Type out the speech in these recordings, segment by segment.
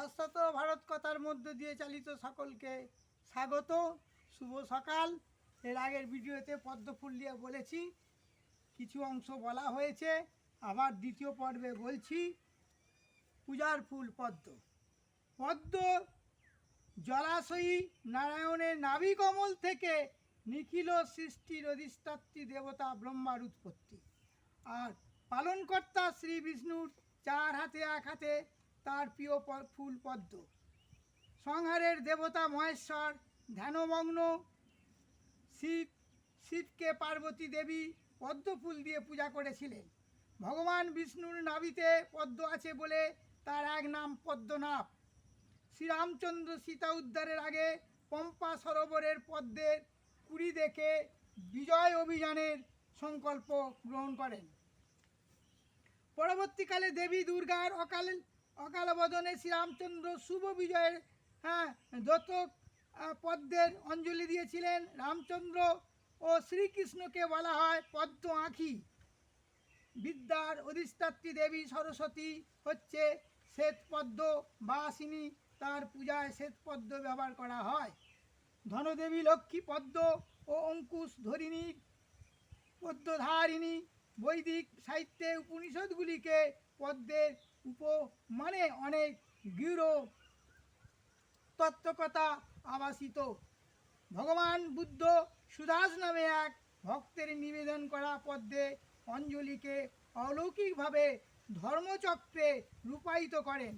শাশ্বত ভারত কথার মধ্য দিয়ে চালিত সকলকে স্বাগত, শুভ সকাল। এর আগের ভিডিওতে পদ্ম ফুল নিয়ে বলেছি, কিছু অংশ বলা হয়েছে, আবার দ্বিতীয় পর্বে বলছি। পূজার ফুল পদ্ম। পদ্ম জলাশয়ী নারায়ণের নাভিকমল থেকে নিখিল সৃষ্টির অধিষ্ঠাত্রী দেবতা ব্রহ্মার উৎপত্তি। আর পালনকর্তা শ্রী বিষ্ণুর 4 হাতে 1 হাতে তার প্রিয় ফুল পদ্ম। সংহারের দেবতা মহেশ্বর ধ্যানমগ্ন শিবকে পার্বতী দেবী পদ্ম ফুল দিয়ে পূজা করেছিলেন। ভগবান বিষ্ণুর নাভিতে পদ্ম আছে বলে তার এক নাম পদ্মনাভ। শ্রীরামচন্দ্র সীতা উদ্ধারের আগে পম্পা সরোবরের পদ্মের কুড়ি দেখে বিজয় অভিযানের সংকল্প গ্রহণ করেন। পরবর্তীকালে দেবী দুর্গার অকালবোধনে শ্রীরামচন্দ্র শুভ বিজয়ের দত্তক পদ্মের অঞ্জলি দিয়েছিলেন। রামচন্দ্র ও শ্রীকৃষ্ণকে বলা হয় পদ্ম আঁখি। বিদ্যার অধিষ্ঠাত্রী দেবী সরস্বতী হচ্ছে শ্বেতপদ্ম বাসিনী, তার পূজায় শ্বেতপদ্ম ব্যবহার করা হয়। ধনদেবী লক্ষ্মী পদ্ম ও অঙ্কুশ ধরিণী পদ্মধারিণী। বৈদিক সাহিত্যে উপনিষদগুলিকে পদ্মের মানে অনেক গৃঢ় তত্ত্বকথা আবাসিত। ভগবান বুদ্ধ সুদাস নামে এক ভক্তের নিবেদন করা পদ্মে অঞ্জলিকে অলৌকিকভাবে ধর্মচক্রে রূপায়িত করেন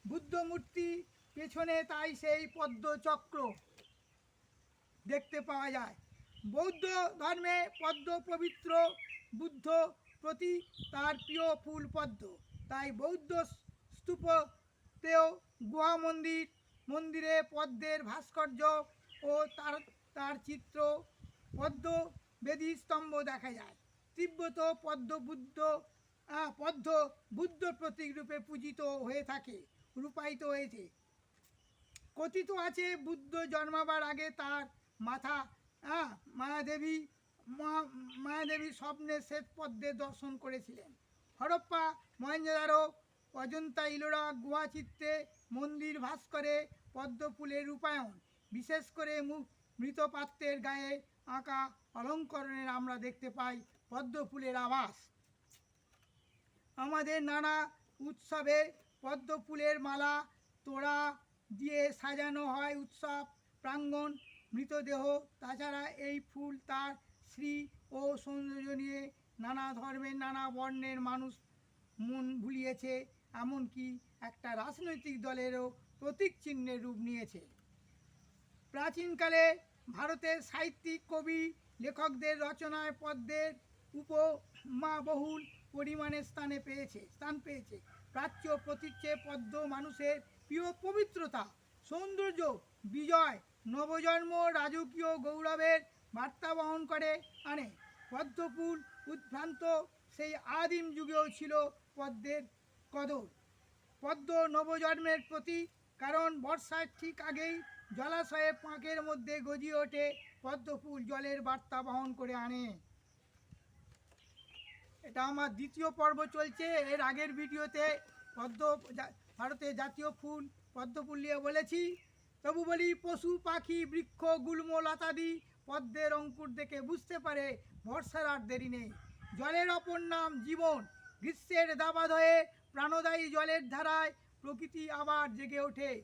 বুদ্ধ মূর্তি পেছনে, তাই সেই পদ্মচক্র দেখতে পাওয়া যায়। বৌদ্ধ ধর্মে পদ্ম পবিত্র, বুদ্ধ প্রতি তার প্রিয় ফুল পদ্ম। তাই বৌদ্ধ স্তূপতেও গুহা মন্দিরে পদ্মের ভাস্কর্য ও তার চিত্র, পদ্ম বেদী স্তম্ভ দেখা যায়। তিব্বত পদ্ম বুদ্ধ প্রতীক রূপে পূজিত হয়ে থাকে, রূপায়িত হয়েছে। কথিত আছে বুদ্ধ জন্মাবার আগে তার মাথা মায়াদেবী স্বপ্নে শ্বেতপদ্মের দর্শন করেছিলেন। হরপ্পা, মহেঞ্জোদারো, অজন্তা, ইলোরা গুহাচিত্রে মন্দির ভাস্করে পদ্ম ফুলের রূপায়ণ, বিশেষ করে মৃত পাত্রের গায়ে আঁকা অলঙ্করণের আমরা দেখতে পাই পদ্ম ফুলের আভাস। আমাদের নানা উৎসবে পদ্ম ফুলের মালা তোড়া দিয়ে সাজানো হয় উৎসব প্রাঙ্গণ, মৃতদেহ। তাছাড়া এই ফুল তার শ্রী ও সৌন্দর্য নিয়ে নানা ধর্মের নানা বর্ণের মানুষ মন ভুলিয়েছে, এমনকি একটা রাজনৈতিক দলেরও প্রতীক চিহ্নের রূপ নিয়েছে। প্রাচীনকালে ভারতের সাহিত্যিক, কবি, লেখকদের রচনায় পদ্মের উপমা বহুল পরিমাণে স্থান পেয়েছে। প্রাচ্য প্রতীচ্যে পদ্ম মানুষের প্রিয় পবিত্রতা, সৌন্দর্য, বিজয়, নবজন্ম, রাজকীয় গৌরবের বার্তা বহন করে আনে। পদ্মফুল উদ্ভ্রান্ত সেই আদিম যুগেও ছিল পদ্মের কদর। পদ্ম নবজন্মের প্রতীক, কারণ বর্ষার ঠিক আগেই জলাশয়ে পাঁকের মধ্যে গজিয়ে ওঠে পদ্মফুল, জলের বার্তা বহন করে আনে। এটা আমার দ্বিতীয় পর্ব চলছে। এর আগের ভিডিওতে ভারতের জাতীয় ফুল পদ্মফুল নিয়ে বলেছি। তবু বলি, পশু পাখি বৃক্ষ গুল্ম লতাদি পদ্মের অঙ্কুর দেখে বুঝতে পারে বর্ষার আর দেরি নেই। জলের অপর নাম জীবন। গ্রীষ্মের দাবাত হয়ে প্রাণদায়ী জলের ধারায় প্রকৃতি আবার জেগে ওঠে।